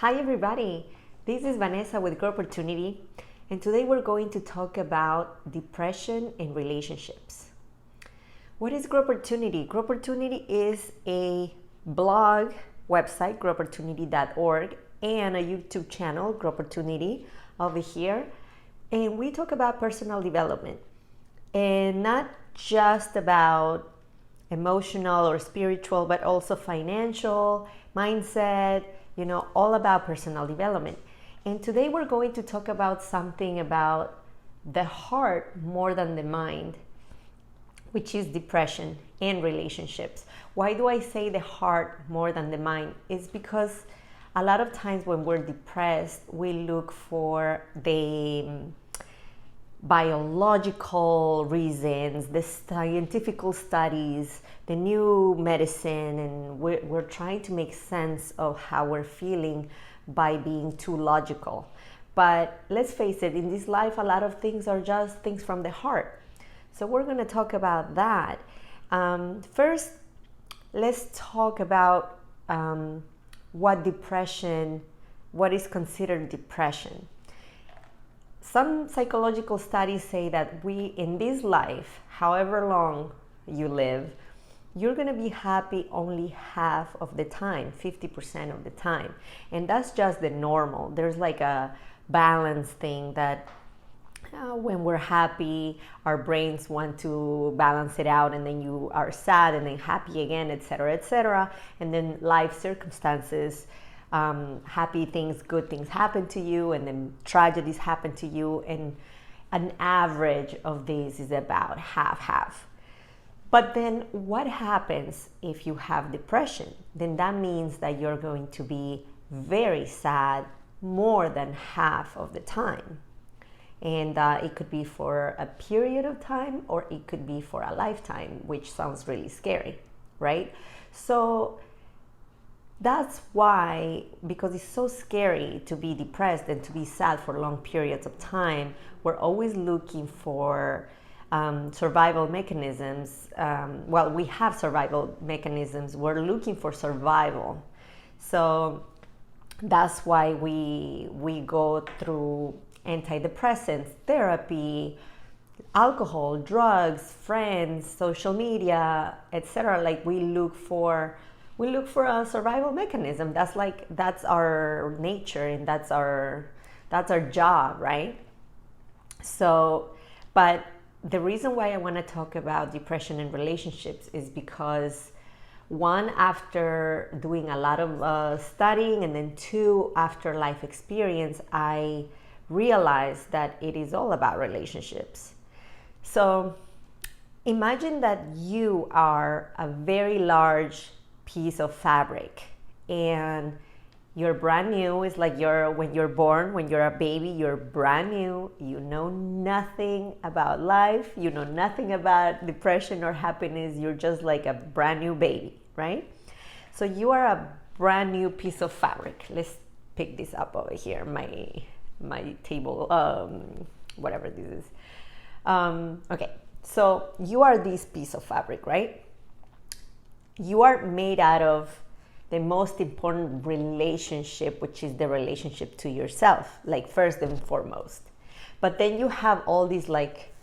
Hi everybody, this is Vanessa with Grow Opportunity, and today we're going to talk about depression in relationships. What is Grow Opportunity? Grow Opportunity is a blog website, growopportunity.org, and a YouTube channel, Grow Opportunity, over here. And we talk about personal development, and not just about emotional or spiritual, but also financial, mindset, all about personal development. And today we're going to talk about something about the heart more than the mind, which is depression and relationships. Why do I say the heart more than the mind? It's because a lot of times when we're depressed, we look for the biological reasons, the scientific studies, the new medicine, and we're trying to make sense of how we're feeling by being too logical. But let's face it, in this life, a lot of things are just things from the heart. So we're going to talk about that. First, let's talk about what is considered depression. Some psychological studies say that in this life, however long you live, you're going to be happy only half of the time, 50% of the time. And that's just the normal. There's like a balance thing that when we're happy, our brains want to balance it out, and then you are sad and then happy again, etc., etc. And then life circumstances, happy things, good things happen to you, and then tragedies happen to you, and an average of these is about half. But then what happens if you have depression? Then that means that you're going to be very sad more than half of the time. And it could be for a period of time, or it could be for a lifetime, which sounds really scary, right? So that's why, because it's so scary to be depressed and to be sad for long periods of time, we're always looking for survival mechanisms. We have survival mechanisms. We're looking for survival. So that's why we go through antidepressants, therapy, alcohol, drugs, friends, social media, etc. Like we look for a survival mechanism. That's our nature, and that's our job, right? So, but the reason why I want to talk about depression in relationships is because, one, after doing a lot of studying, and then two, after life experience, I realized that it is all about relationships. So imagine that you are a very large piece of fabric, and you're brand new. It's like when you're born, when you're a baby, you're brand new. You know nothing about life. You know nothing about depression or happiness. You're just like a brand new baby, right? So you are a brand new piece of fabric. Let's pick this up over here, my table, whatever this is. Okay, so you are this piece of fabric, right? You are made out of the most important relationship, which is the relationship to yourself, like first and foremost. But then you have all these like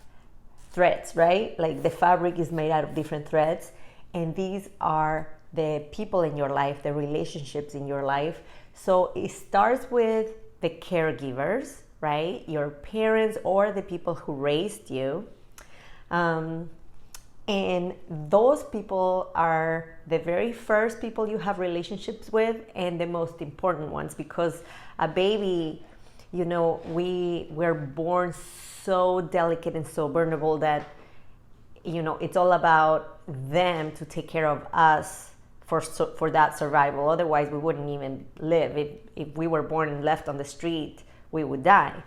threads, right? Like the fabric is made out of different threads, and these are the people in your life, the relationships in your life. So it starts with the caregivers, right? Your parents or the people who raised you. And those people are the very first people you have relationships with, and the most important ones, because a baby, we're born so delicate and so vulnerable that, it's all about them to take care of us for that survival. Otherwise, we wouldn't even live. If we were born and left on the street, we would die.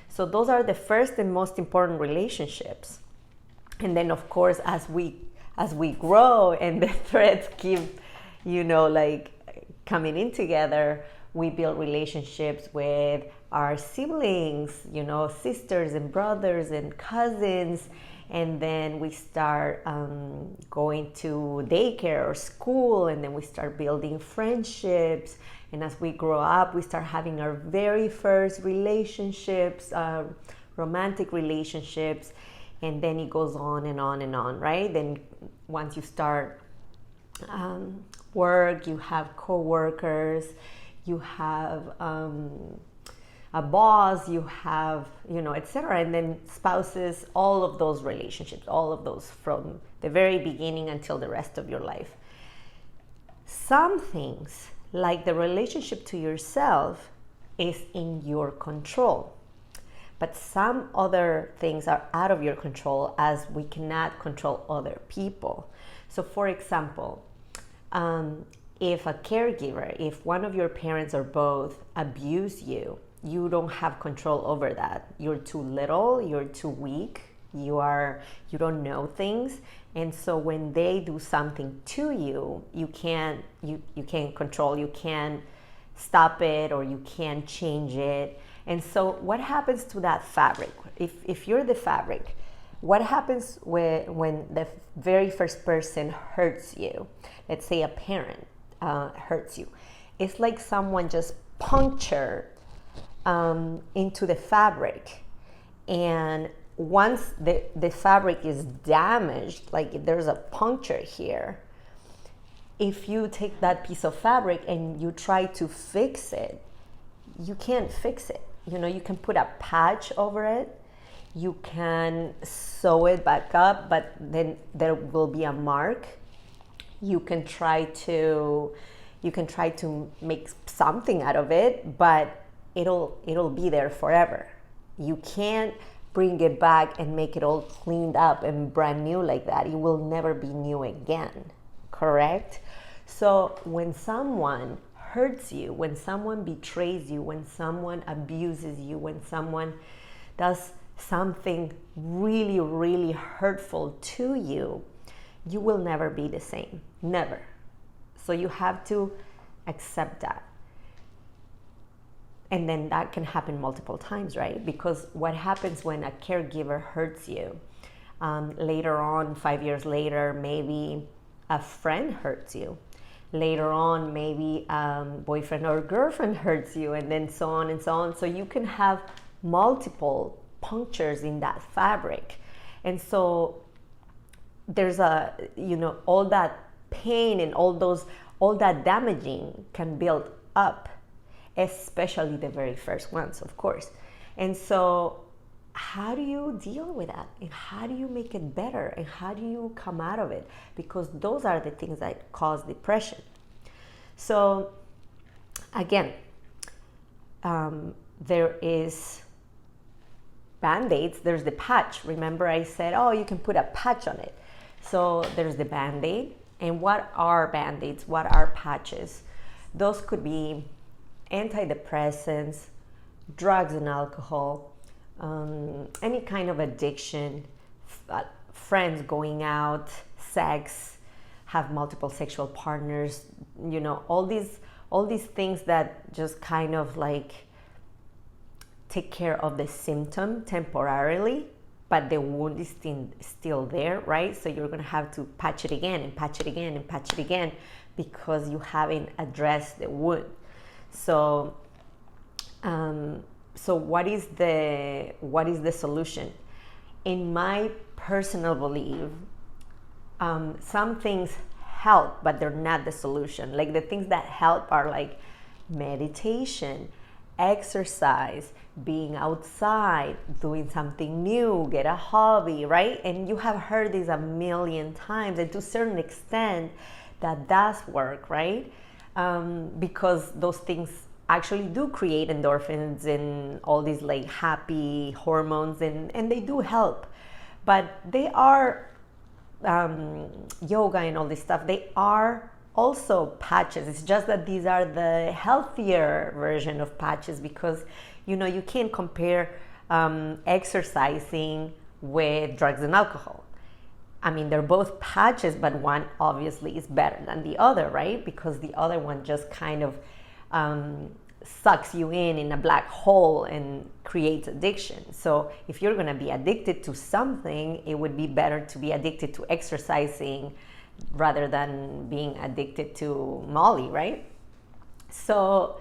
So those are the first and most important relationships. And then, of course, as we grow and the threads keep, coming in together, we build relationships with our siblings, sisters and brothers and cousins, and then we start going to daycare or school, and then we start building friendships, and as we grow up we start having our very first relationships, romantic relationships, and then it goes on and on and on, right? Then once you start work, you have co-workers, you have a boss, you have, etc. And then spouses, all of those relationships, all of those from the very beginning until the rest of your life. Some things, like the relationship to yourself, is in your control. But some other things are out of your control, as we cannot control other people. So for example, if a caregiver, if one of your parents or both abuse you, you don't have control over that. You're too little, you're too weak, you don't know things. And so when they do something to you, you can't control, you can't stop it, or you can't change it. And so what happens to that fabric? If you're the fabric, what happens when the very first person hurts you? Let's say a parent hurts you. It's like someone just punctured into the fabric. And once the fabric is damaged, like there's a puncture here, if you take that piece of fabric and you try to fix it, you can't fix it. You can put a patch over it, you can sew it back up, but then there will be a mark. You can try to make something out of it, but it'll be there forever. You can't bring it back and make it all cleaned up and brand new like that. It will never be new again, correct? So when someone hurts you, when someone betrays you, when someone abuses you, when someone does something really, really hurtful to you, you will never be the same. Never. So you have to accept that. And then that can happen multiple times, right? Because what happens when a caregiver hurts you, later on, 5 years later, maybe a friend hurts you. Later on, maybe boyfriend or girlfriend hurts you, and then so on and so on. So you can have multiple punctures in that fabric. And so there's all that pain and all that damaging can build up, especially the very first ones, of course. And so how do you deal with that? And how do you make it better? And how do you come out of it? Because those are the things that cause depression. So again, there is Band-Aids. There's the patch. Remember I said, you can put a patch on it. So there's the Band-Aid. And what are Band-Aids? What are patches? Those could be antidepressants, drugs and alcohol, any kind of addiction, friends going out, sex, have multiple sexual partners, all these things that just kind of like take care of the symptom temporarily, but the wound is still there, right? So you're gonna have to patch it again and patch it again and patch it again because you haven't addressed the wound. So what is the solution? In my personal belief, some things help, but they're not the solution. Like the things that help are like meditation, exercise, being outside, doing something new, get a hobby, right? And you have heard this a million times, and to a certain extent that does work, right? Because those things actually do create endorphins and all these like happy hormones, and they do help. But they are yoga and all this stuff, they are also patches. It's just that these are the healthier version of patches, because you can't compare exercising with drugs and alcohol. I mean, they're both patches, but one obviously is better than the other, right? Because the other one just kind of sucks you in a black hole and creates addiction. So if you're going to be addicted to something, it would be better to be addicted to exercising rather than being addicted to Molly, right? So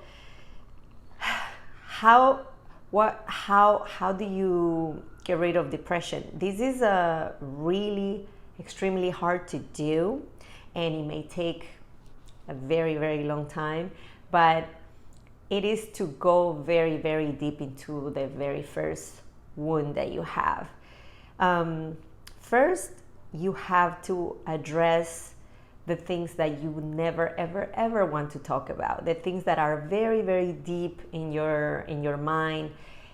how do you get rid of depression? This is a really extremely hard to do, and it may take a very, very long time, but it is to go very, very deep into the very first wound that you have. First, you have to address the things that you never, ever, ever want to talk about, the things that are very, very deep in your mind,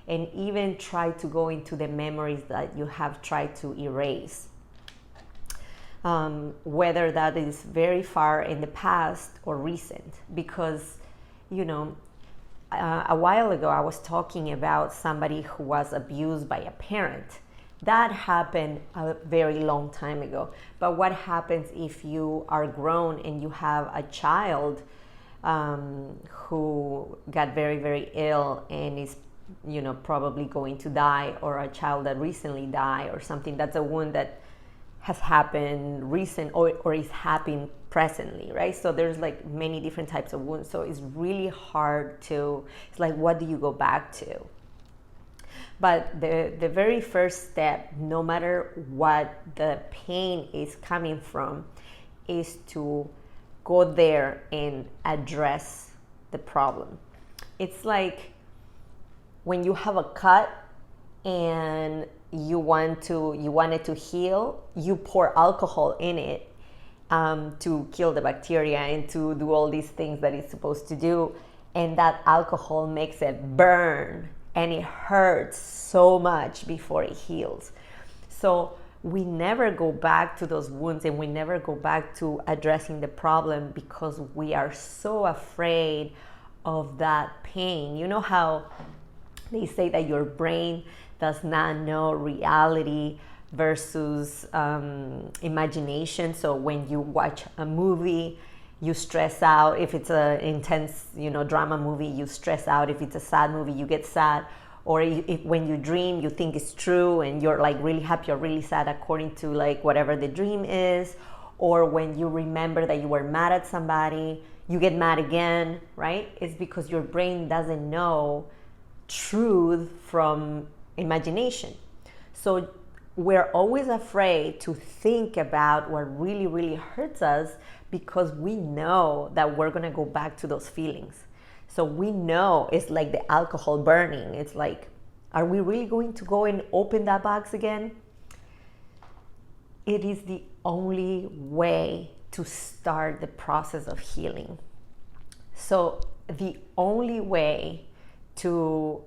and even try to go into the memories that you have tried to erase. Whether that is very far in the past or recent, because, a while ago I was talking about somebody who was abused by a parent. That happened a very long time ago. But what happens if you are grown and you have a child who got very, very ill and is, probably going to die, or a child that recently died, or something? That's a wound that has happened recent or is happening presently, right? So there's like many different types of wounds. So it's really hard to, it's like, what do you go back to? But the very first step, no matter what the pain is coming from, is to go there and address the problem. It's like when you have a cut and you want it to heal, you pour alcohol in it to kill the bacteria and to do all these things that it's supposed to do, and that alcohol makes it burn and it hurts so much before it heals. So we never go back to those wounds, and we never go back to addressing the problem because we are so afraid of that pain. You know how they say that your brain does not know reality versus imagination? So when you watch a movie, you stress out. If it's an intense, drama movie, you stress out. If it's a sad movie, you get sad. Or if when you dream, you think it's true and you're like really happy or really sad according to like whatever the dream is. Or when you remember that you were mad at somebody, you get mad again, right? It's because your brain doesn't know truth from imagination. So we're always afraid to think about what really, really hurts us because we know that we're going to go back to those feelings. So we know it's like the alcohol burning. It's like, are we really going to go and open that box again? It is the only way to start the process of healing. So the only way to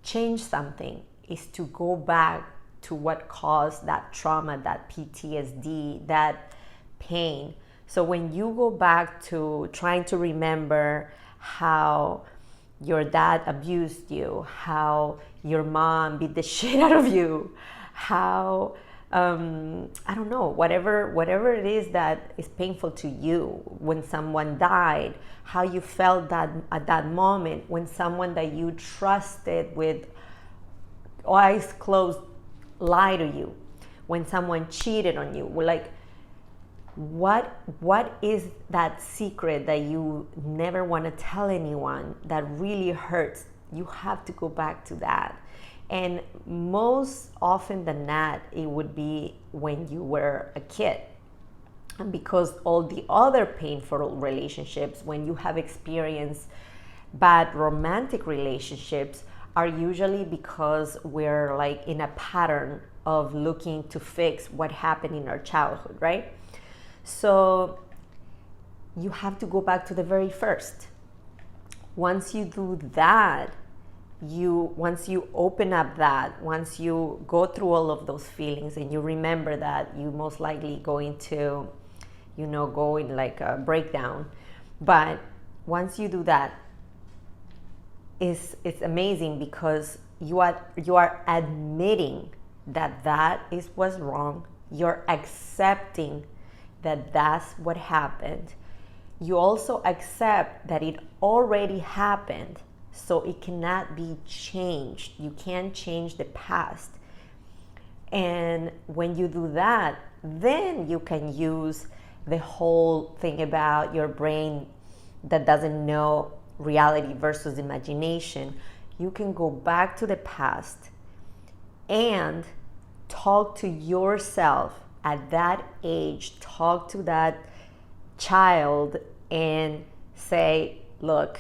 change something is to go back to what caused that trauma, that PTSD, that pain. So when you go back to trying to remember how your dad abused you, how your mom beat the shit out of you, how I don't know, whatever it is that is painful to you, when someone died, how you felt that at that moment, when someone that you trusted with eyes closed lied to you, when someone cheated on you, like what is that secret that you never want to tell anyone that really hurts? You have to go back to that. And most often than not, it would be when you were a kid. And because all the other painful relationships, when you have experienced bad romantic relationships, are usually because we're like in a pattern of looking to fix what happened in our childhood, right? So you have to go back to the very first. Once you do that, once you open up that, once you go through all of those feelings and you remember that, you most likely going to, go in like a breakdown. But once you do that, it's amazing because you are admitting that was wrong. You're accepting that that's what happened. You also accept that it already happened. so it cannot be changed. You can't change the past. And when you do that, then you can use the whole thing about your brain that doesn't know reality versus imagination. You can go back to the past and talk to yourself at that age, talk to that child and say, look,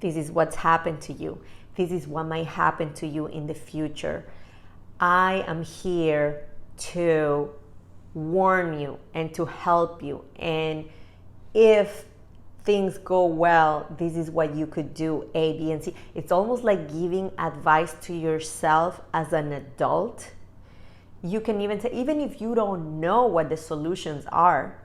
this is what's happened to you. This is what might happen to you in the future. I am here to warn you and to help you. And if things go well, this is what you could do, A, B, and C. It's almost like giving advice to yourself as an adult. You can even say, even if you don't know what the solutions are,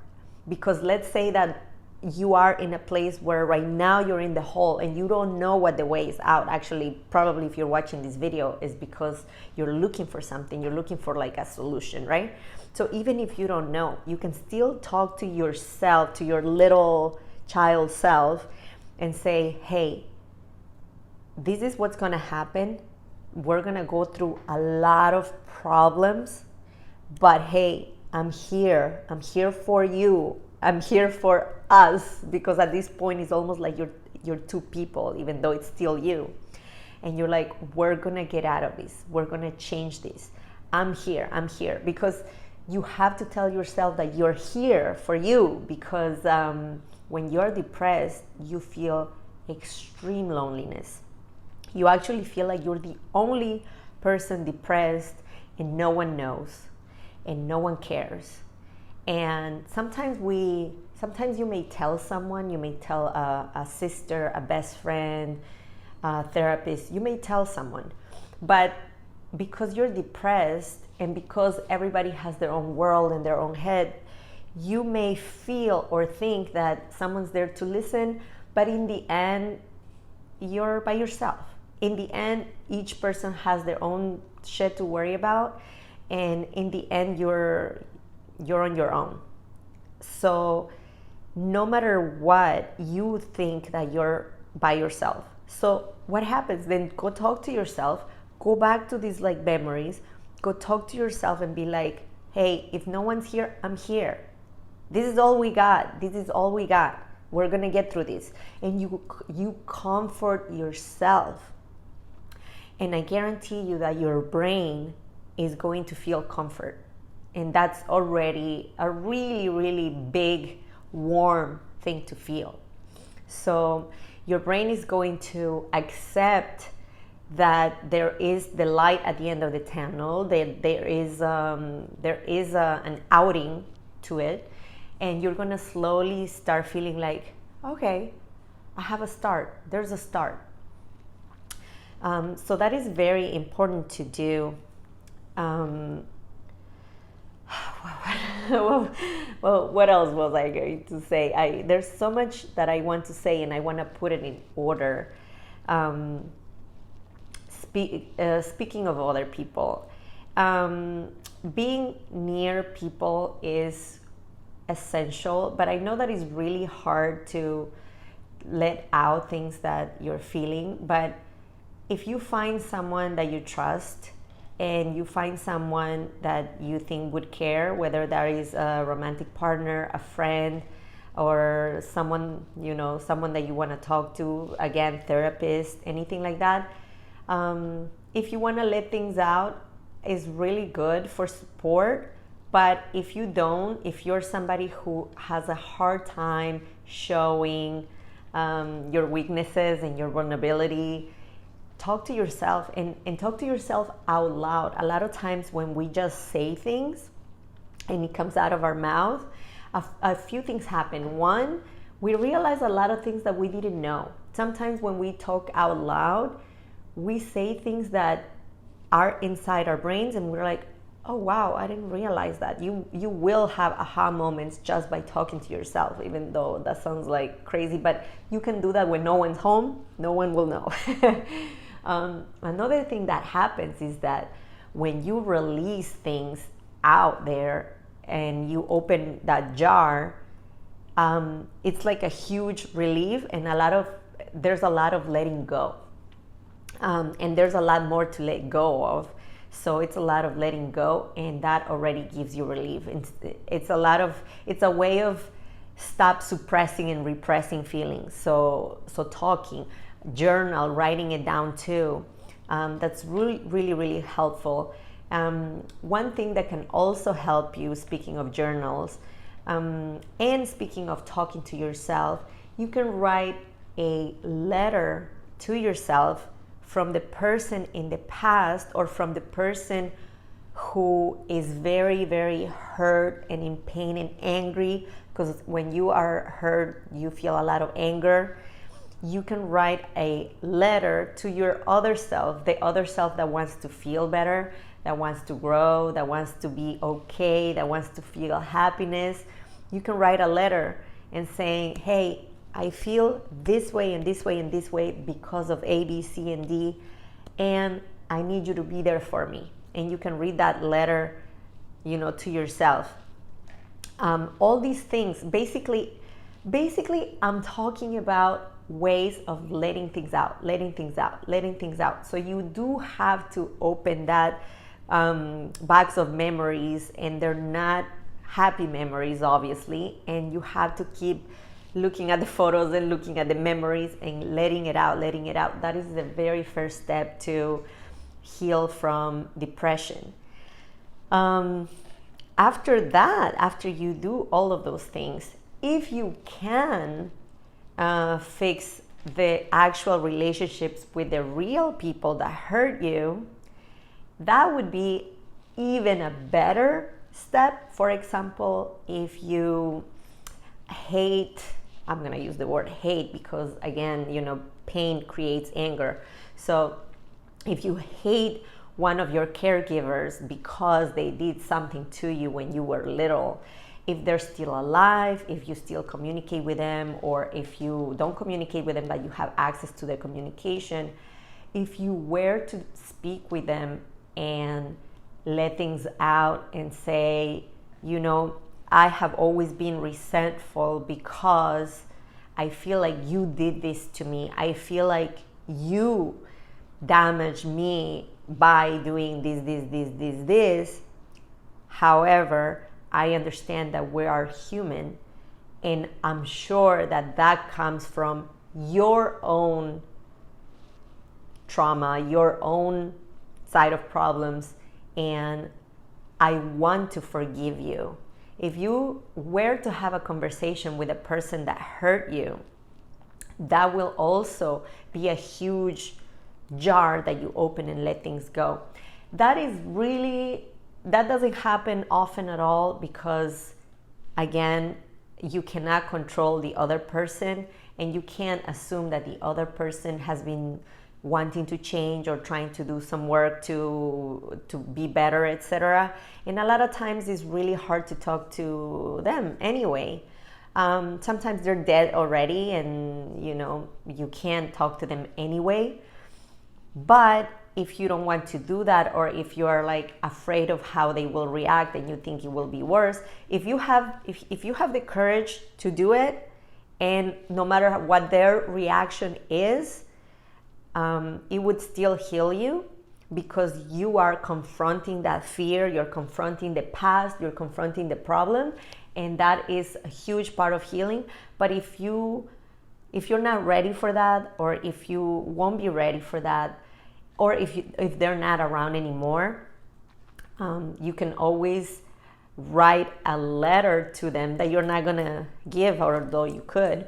because let's say that you are in a place where right now you're in the hole and you don't know what the way is out. Actually, probably if you're watching this video is because you're looking for something, you're looking for like a solution, right? So even if you don't know, you can still talk to yourself, to your little child self, and say, hey, this is what's gonna happen. We're gonna go through a lot of problems, but hey, I'm here for you, I'm here for us, because at this point it's almost like you're two people, even though it's still you. And you're like, we're gonna get out of this, we're gonna change this. I'm here, because you have to tell yourself that you're here for you, because when you're depressed, you feel extreme loneliness. You actually feel like you're the only person depressed and no one knows and no one cares. And sometimes you may tell someone, you may tell a sister, a best friend, a therapist, you may tell someone, but because you're depressed and because everybody has their own world and their own head, you may feel or think that someone's there to listen, but in the end, you're by yourself. In the end, each person has their own shit to worry about, and in the end, you're on your own. So no matter what, you think that you're by yourself. So what happens then? Go talk to yourself, go back to these like memories, go talk to yourself and be like, hey, if no one's here, I'm here. This is all we got. This is all we got. We're gonna get through this. And you comfort yourself. And I guarantee you that your brain is going to feel comfort. And that's already a really, really big, warm thing to feel. So your brain is going to accept that there is the light at the end of the tunnel, that there is an outing to it, and you're gonna slowly start feeling like, okay, I have a start, there's a start. So that is very important to do. Well, what else was I going to say? There's so much that I want to say, and I want to put it in order. Speaking of other people, being near people is essential, but I know that it's really hard to let out things that you're feeling. But if you find someone that you trust, and you find someone that you think would care, whether that is a romantic partner, a friend, or someone, someone that you want to talk to, again, therapist, anything like that. If you want to let things out, is really good for support. But if you don't, if you're somebody who has a hard time showing your weaknesses and your vulnerability, talk to yourself and talk to yourself out loud. A lot of times when we just say things and it comes out of our mouth, a few things happen. One, we realize a lot of things that we didn't know. Sometimes when we talk out loud, we say things that are inside our brains and we're like, oh wow, I didn't realize that. You will have aha moments just by talking to yourself, even though that sounds like crazy, but you can do that when no one's home, no one will know. Another thing that happens is that when you release things out there and you open that jar, it's like a huge relief, and a lot of there's a lot of letting go. And there's a lot more to let go of. So it's a lot of letting go, and that already gives you relief. It's a way of stop suppressing and repressing feelings. So talking, journal, writing it down too. That's really, really, really helpful. One thing that can also help you, speaking of journals, and speaking of talking to yourself, you can write a letter to yourself from the person in the past, or from the person who is very, very hurt and in pain and angry, because when you are hurt, you feel a lot of anger. You can write a letter to your other self, the other self that wants to feel better, that wants to grow, that wants to be okay, that wants to feel happiness. You can write a letter and saying, hey, I feel this way and this way and this way because of A, B, C, and D, and I need you to be there for me. And you can read that letter, to yourself. All these things, basically, I'm talking about ways of letting things out. So you do have to open that box of memories, and they're not happy memories, obviously, and you have to keep looking at the photos and looking at the memories and letting it out. That is the very first step to heal from depression. After that, after you do all of those things, if you can fix the actual relationships with the real people that hurt you, that would be even a better step. For example, if you hate, I'm going to use the word hate because, again, pain creates anger. So if you hate one of your caregivers because they did something to you when you were little, if they're still alive, if you still communicate with them, or if you don't communicate with them but you have access to their communication, if you were to speak with them and let things out and say, I have always been resentful because I feel like you did this to me. I feel like you damaged me by doing this. However, I understand that we are human, and I'm sure that comes from your own trauma, your own side of problems, and I want to forgive you. If you were to have a conversation with a person that hurt you, that will also be a huge jar that you open and let things go. That doesn't happen often at all because, again, you cannot control the other person, and you can't assume that the other person has been wanting to change or trying to do some work to be better, etc. And a lot of times it's really hard to talk to them anyway. Sometimes they're dead already, and you can't talk to them anyway. But if you don't want to do that, or if you are afraid of how they will react and you think it will be worse, if you have the courage to do it, and no matter what their reaction is, it would still heal you, because you are confronting that fear, you're confronting the past, you're confronting the problem, and that is a huge part of healing. But if you're not ready for that, or if you won't be ready for that, or if they're not around anymore, you can always write a letter to them that you're not gonna give, although you could.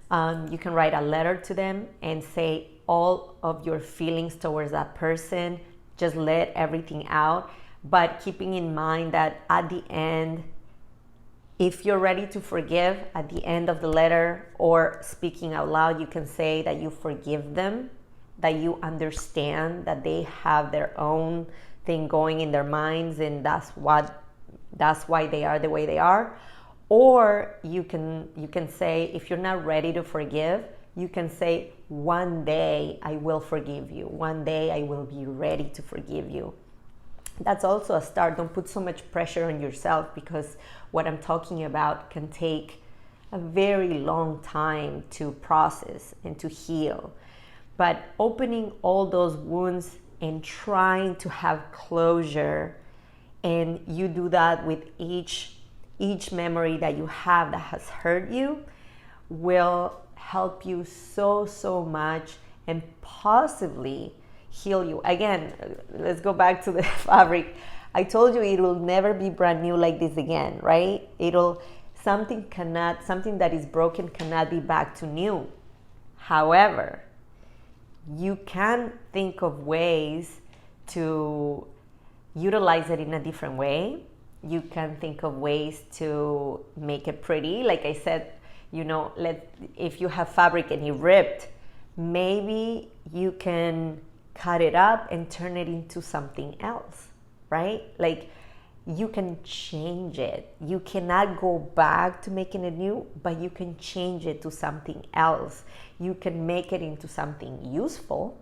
You can write a letter to them and say all of your feelings towards that person. Just let everything out, but keeping in mind that at the end, if you're ready to forgive, at the end of the letter or speaking out loud, you can say that you forgive them, that you understand that they have their own thing going in their minds, and that's why they are the way they are. Or you can say, if you're not ready to forgive, you can say, one day I will forgive you. One day I will be ready to forgive you. That's also a start. Don't put so much pressure on yourself, because what I'm talking about can take a very long time to process and to heal. But opening all those wounds and trying to have closure, and you do that with each memory that you have that has hurt you, will help you so much and possibly heal you. Again, let's go back to the fabric. I told you it will never be brand new like this again, right? Something that is broken cannot be back to new. However, you can think of ways to utilize it in a different way. You can think of ways to make it pretty. Like I said, if you have fabric and it ripped, maybe you can cut it up and turn it into something else, right? Like, you can change it. You cannot go back to making it new, but you can change it to something else. You can make it into something useful.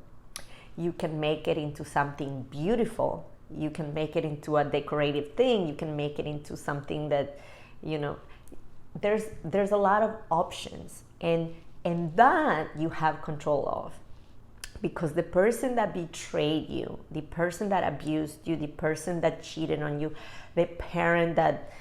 You can make it into something beautiful. You can make it into a decorative thing. You can make it into something that, there's a lot of options, and that you have control of. Because the person that betrayed you, the person that abused you, the person that cheated on you, the parent that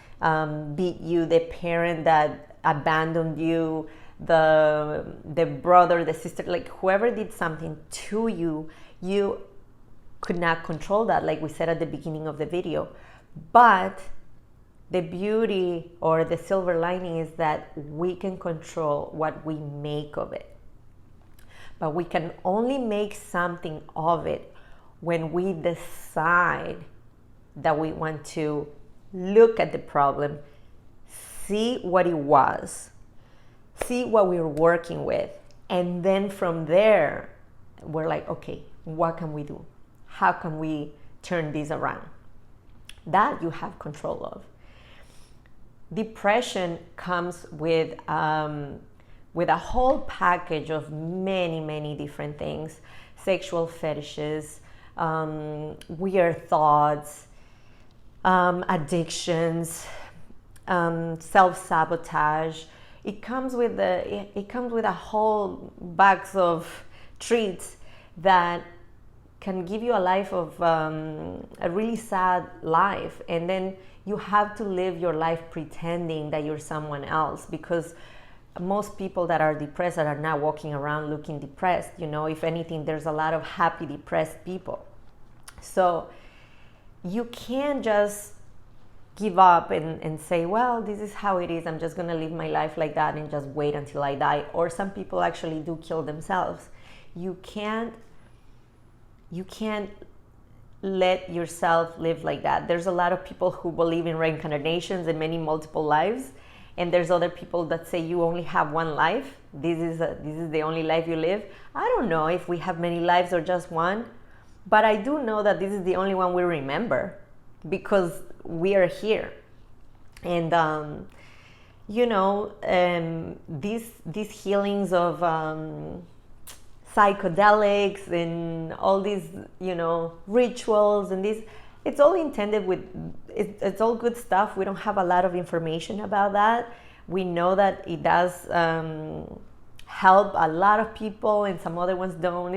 beat you, the parent that abandoned you, the brother, the sister, like whoever did something to you, you could not control that, like we said at the beginning of the video. But the beauty or the silver lining is that we can control what we make of it. But we can only make something of it when we decide that we want to look at the problem, see what it was, see what we're working with, and then from there, we're like, okay, what can we do? How can we turn this around? That you have control of. Depression comes with a whole package of many different things: sexual fetishes, weird thoughts, addictions, self-sabotage. It comes with a whole box of treats that can give you a life of a really sad life, and then you have to live your life pretending that you're someone else, because most people that are depressed are not walking around looking depressed. If anything, there's a lot of happy depressed people. So you can't just give up and say, well, this is how it is, I'm just gonna live my life like that and just wait until I die. Or some people actually do kill themselves. You can't let yourself live like that. There's a lot of people who believe in reincarnations and many multiple lives, and there's other people that say you only have one life. This is the only life you live. I don't know if we have many lives or just one, but I do know that this is the only one we remember, because we are here. And these healings of psychedelics and all these rituals and this, it's all intended with, it's all good stuff. We don't have a lot of information about that. We know that it does help a lot of people, and some other ones don't.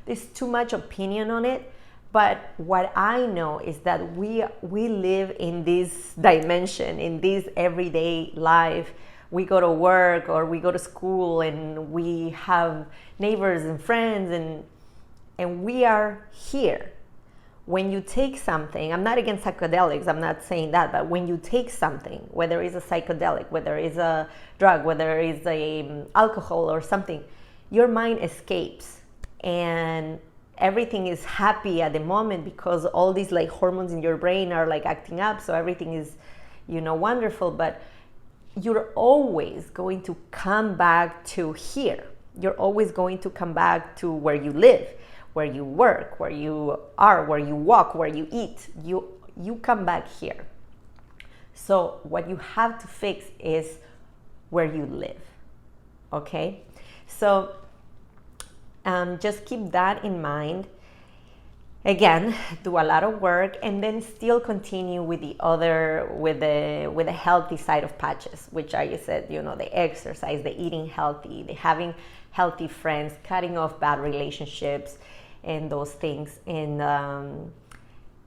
There's too much opinion on it. But what I know is that we live in this dimension, in this everyday life. We go to work or we go to school, and we have neighbors and friends, and we are here. When you take something, I'm not against psychedelics, I'm not saying that, but when you take something, whether it's a psychedelic, whether it's a drug, whether it's alcohol or something, your mind escapes, and everything is happy at the moment, because all these hormones in your brain are acting up, so everything is wonderful. But you're always going to come back to here. You're always going to come back to where you live, where you work, where you are, where you walk, where you eat. You come back here. So what you have to fix is where you live. Okay? So just keep that in mind. again, do a lot of work, and then still continue with the other, with the healthy side of patches, which I said, the exercise, the eating healthy, the having healthy friends, cutting off bad relationships, and those things. And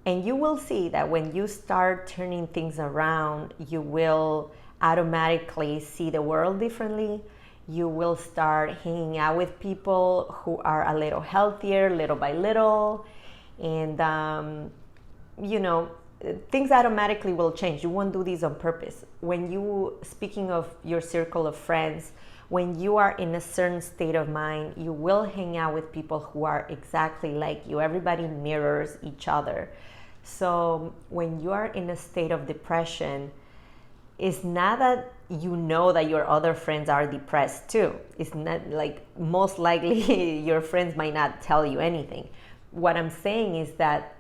you will see that when you start turning things around, you will automatically see the world differently. You will start hanging out with people who are a little healthier, little by little. And, things automatically will change. You won't do this on purpose. Speaking of your circle of friends, when you are in a certain state of mind, you will hang out with people who are exactly like you. Everybody mirrors each other. So when you are in a state of depression, it's not that you know that your other friends are depressed too. It's not like, most likely your friends might not tell you anything. What I'm saying is that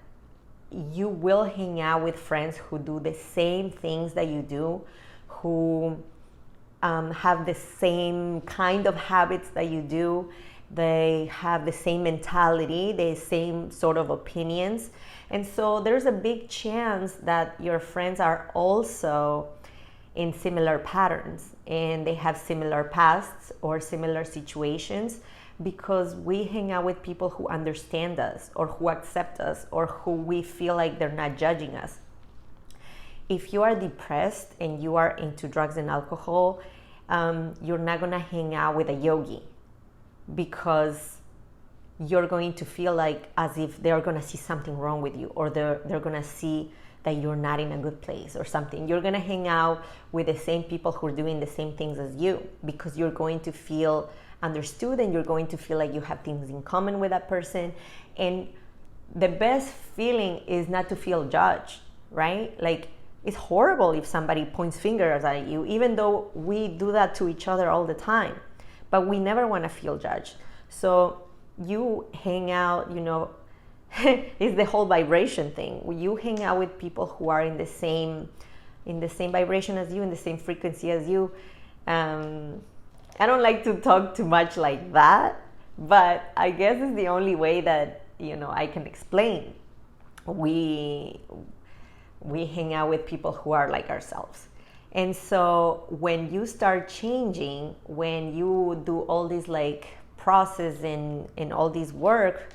you will hang out with friends who do the same things that you do, who have the same kind of habits that you do. They have the same mentality, the same sort of opinions. And so there's a big chance that your friends are also in similar patterns, and they have similar pasts or similar situations, because we hang out with people who understand us, or who accept us, or who we feel like they're not judging us. If you are depressed and you are into drugs and alcohol, you're not gonna hang out with a yogi, because you're going to feel like as if they're gonna see something wrong with you, or they're gonna see that you're not in a good place or something. You're gonna hang out with the same people who are doing the same things as you, because you're going to feel understood, and you're going to feel like you have things in common with that person. And the best feeling is not to feel judged, right? Like, it's horrible if somebody points fingers at you, even though we do that to each other all the time, but we never want to feel judged. So you hang out, it's the whole vibration thing. You hang out with people who are in the same vibration as you, in the same frequency as you. I don't like to talk too much like that, but I guess it's the only way that, I can explain. We hang out with people who are like ourselves. And so when you start changing, when you do all this like process and all this work,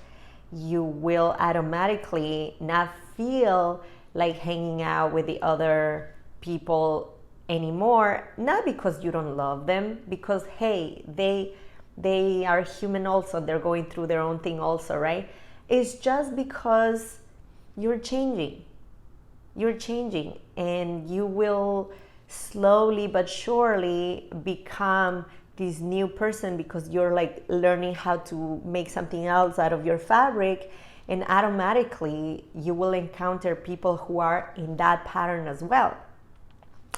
you will automatically not feel like hanging out with the other people anymore. Not because you don't love them, because hey, they are human also, they're going through their own thing also, right? It's just because you're changing, and you will slowly but surely become this new person, because you're like learning how to make something else out of your fabric, and automatically you will encounter people who are in that pattern as well.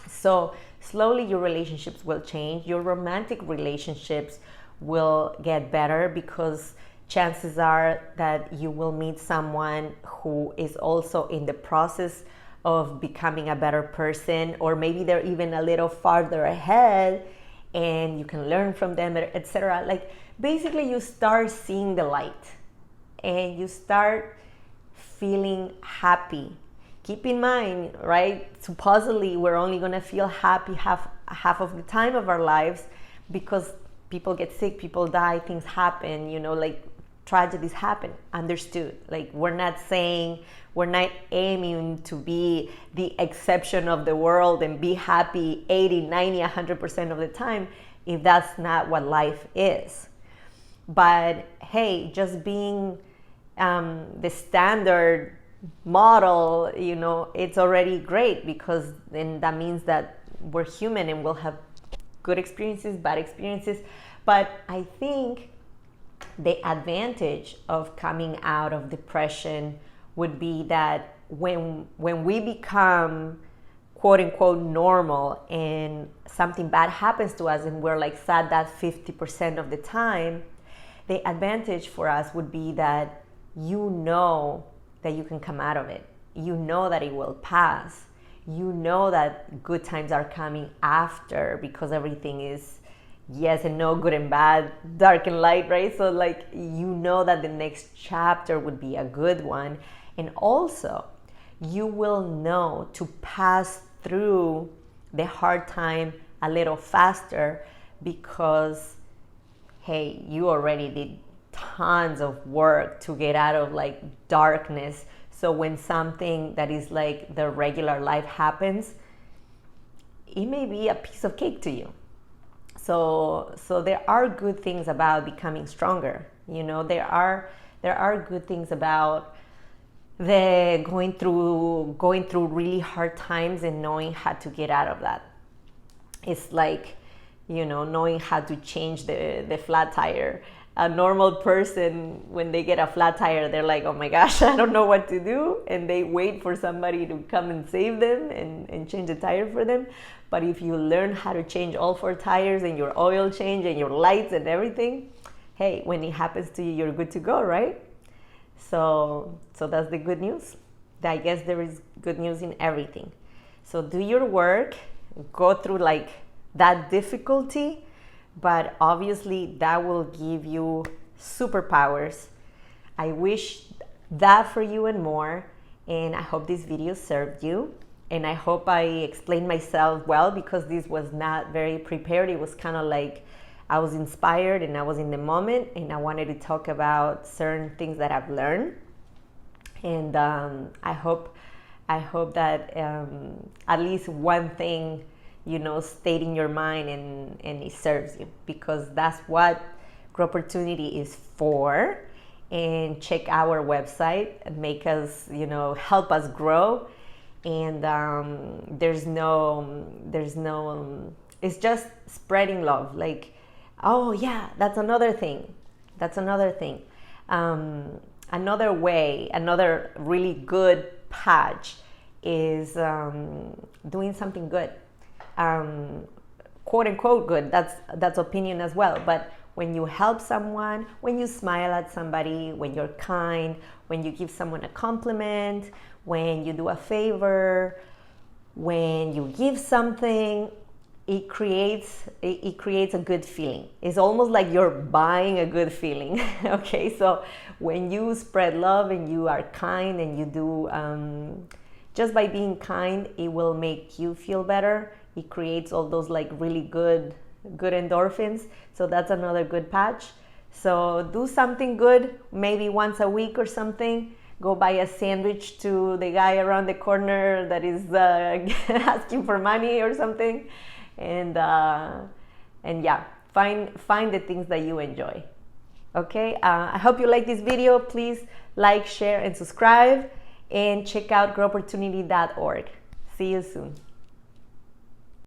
So slowly your relationships will change. Your romantic relationships will get better, because chances are that you will meet someone who is also in the process of becoming a better person, or maybe they're even a little farther ahead, and you can learn from them, etc. Like, basically you start seeing the light, and you start feeling happy. Keep in mind, right, supposedly we're only going to feel happy half of the time of our lives, because people get sick, people die, things happen, like tragedies happen. Understood. Like, we're not aiming to be the exception of the world and be happy 80, 90, 100% of the time, if that's not what life is. But hey, just being the standard model, it's already great, because then that means that we're human and we'll have good experiences, bad experiences. But I think the advantage of coming out of depression would be that when we become quote unquote normal, and something bad happens to us and we're like sad that 50% of the time, the advantage for us would be that that you can come out of it. That it will pass. That good times are coming after, because everything is yes and no, good and bad, dark and light, right? So like you know that the next chapter would be a good one. And also you will know to pass through the hard time a little faster because, hey, you already did tons of work to get out of like darkness. So when something that is like the regular life happens, it may be a piece of cake to you. So there are good things about becoming stronger. You know, there are good things about the going through really hard times and knowing how to get out of that. It's like, you know, knowing how to change the flat tire. A normal person, when they get a flat tire, they're like, oh my gosh, I don't know what to do. And they wait for somebody to come and save them and change the tire for them. But if you learn how to change all 4 tires and your oil change and your lights and everything, hey, when it happens to you, you're good to go, right? So that's the good news. I guess there is good news in everything. So do your work, go through like that difficulty, but obviously that will give you superpowers. I wish that for you and more, and I hope this video served you, and I hope I explained myself well, because this was not very prepared. It was kind of like I was inspired and I was in the moment and I wanted to talk about certain things that I've learned. And I hope that at least one thing, you know, stayed in your mind and it serves you, because that's what Grow Opportunity is for. And check our website, make us, you know, help us grow. And there's no it's just spreading love. Like, oh yeah, that's another thing. Another way, another really good patch is doing something good. Quote unquote good, that's opinion as well. But when you help someone, when you smile at somebody, when you're kind, when you give someone a compliment, when you do a favor, when you give something, it creates a good feeling. It's almost like you're buying a good feeling. Okay, so when you spread love and you are kind and you do, just by being kind, it will make you feel better. It creates all those like really good endorphins. So that's another good patch. So do something good, maybe once a week or something. Go buy a sandwich to the guy around the corner that is asking for money or something. And yeah, find the things that you enjoy. Okay, I hope you like this video. Please like, share, and subscribe, and check out growopportunity.org. See you soon.